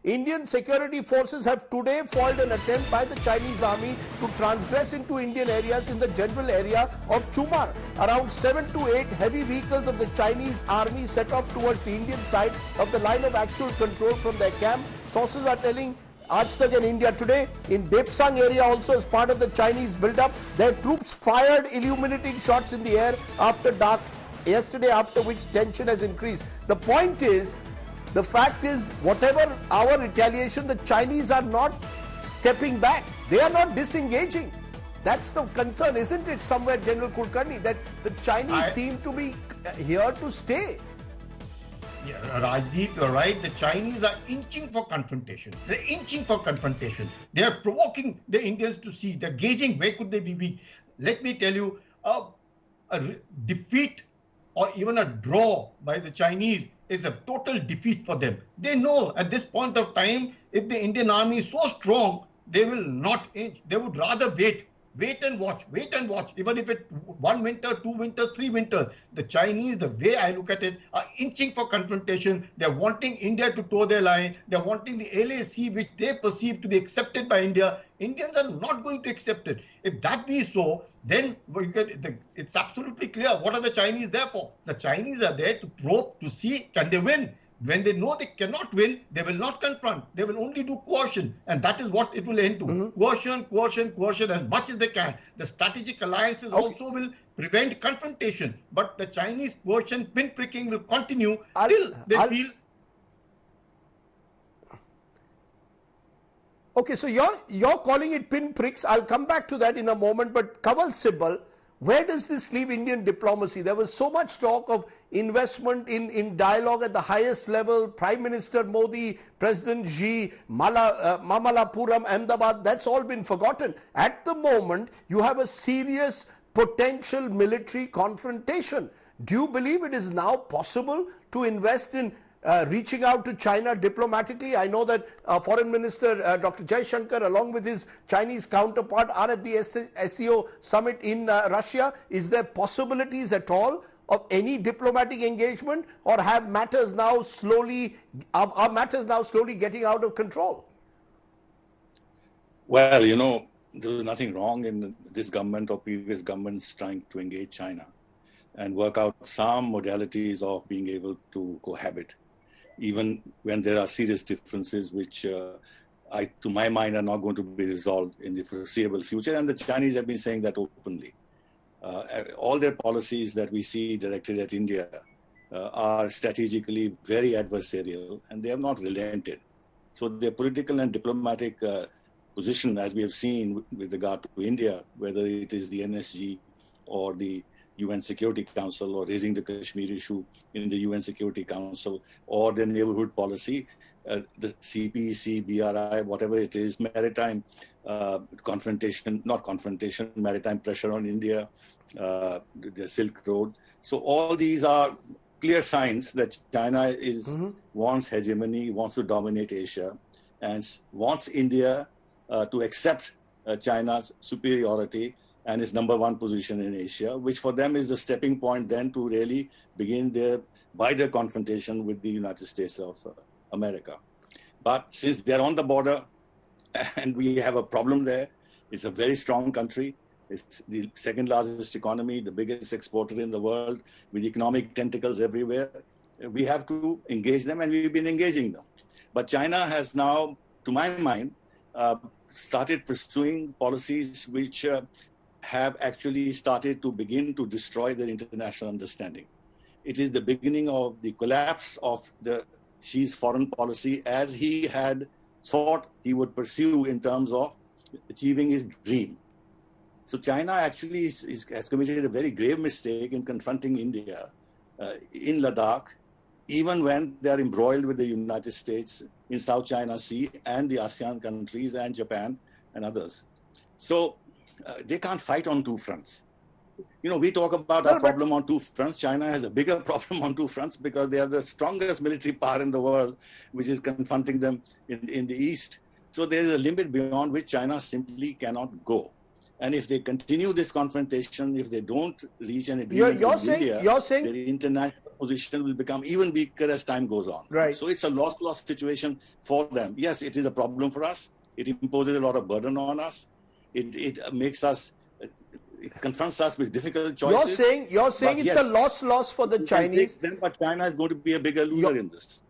Indian security forces have today foiled an attempt by the Chinese army to transgress into Indian areas in the general area of Chumar. Around 7 to 8 heavy vehicles of the Chinese army set off towards the Indian side of the line of actual control from their camp. Sources are telling Aaj Tak and India Today, in Depsang area also as part of the Chinese build-up, their troops fired illuminating shots in the air after dark yesterday, after which tension has increased. The point is, the fact is, whatever our retaliation, the Chinese are not stepping back. They are not disengaging. That's the concern, isn't it, somewhere, General Kulkarni, that the Chinese seem to be here to stay. Yeah, Rajdeep, you're right. The Chinese are inching for confrontation. They're inching for confrontation. They are provoking the Indians to see. They're gauging where could they be weak. Let me tell you, a defeat or even a draw by the Chinese is a total defeat for them. They know at this point of time, if the Indian army is so strong, they will not inch. They would rather wait. Wait and watch, even if it 1 winter, 2 winter, 3 winter. The Chinese, the way I look at it, are inching for confrontation. They're wanting India to toe their line. They're wanting the LAC, which they perceive to be accepted by India. Indians are not going to accept it. If that be so, then it's absolutely clear. What are the Chinese there for? The Chinese are there to probe, to see, can they win? When they know they cannot win, they will not confront. They will only do coercion. And that is what it will end to. Coercion as much as they can. The strategic alliances also will prevent confrontation. But the Chinese coercion, pinpricking will continue till they feel... Okay, so you're calling it pinpricks. I'll come back to that in a moment. But Kanwal Sibal, where does this leave Indian diplomacy? There was so much talk of investment in dialogue at the highest level. Prime Minister Modi, President Xi, Mamallapuram, Ahmedabad, that's all been forgotten. At the moment, you have a serious potential military confrontation. Do you believe it is now possible to invest in reaching out to China diplomatically? I know that Foreign Minister Dr. Jaishankar, along with his Chinese counterpart, are at the SCO summit in Russia. Is there possibilities at all of any diplomatic engagement, or have matters now slowly getting out of control? Well, you know, there was nothing wrong in this government or previous governments trying to engage China and work out some modalities of being able to cohabit, even when there are serious differences which, to my mind, are not going to be resolved in the foreseeable future. And the Chinese have been saying that openly. All their policies that we see directed at India are strategically very adversarial, and they have not relented. So their political and diplomatic position, as we have seen with regard to India, whether it is the NSG or the UN Security Council, or raising the Kashmir issue in the UN Security Council, or their neighborhood policy, the CPEC, BRI, whatever it is, maritime maritime pressure on India, the Silk Road. So all these are clear signs that China wants hegemony, wants to dominate Asia, and wants India to accept China's superiority and its #1 position in Asia, which for them is the stepping point then to really begin their wider confrontation with the United States of America. But since they're on the border and we have a problem there, it's a very strong country. It's the second largest economy, the biggest exporter in the world, with economic tentacles everywhere. We have to engage them, and we've been engaging them. But China has now, to my mind, started pursuing policies which have actually started to begin to destroy their international understanding. It is the beginning of the collapse of Xi's foreign policy as he had thought he would pursue in terms of achieving his dream. So China actually has committed a very grave mistake in confronting India in Ladakh, even when they are embroiled with the United States in South China Sea and the ASEAN countries and Japan and others. So they can't fight on two fronts. You know, we talk about our problem on two fronts. China has a bigger problem on two fronts because they are the strongest military power in the world, which is confronting them in the East. So there is a limit beyond which China simply cannot go. And if they continue this confrontation, if they don't reach an agreement with India, their international position will become even weaker as time goes on. Right. So it's a loss-loss situation for them. Yes, it is a problem for us. It imposes a lot of burden on us. It makes us, it confronts us with difficult choices. You're saying it's a loss for the Chinese. But China is going to be a bigger loser in this.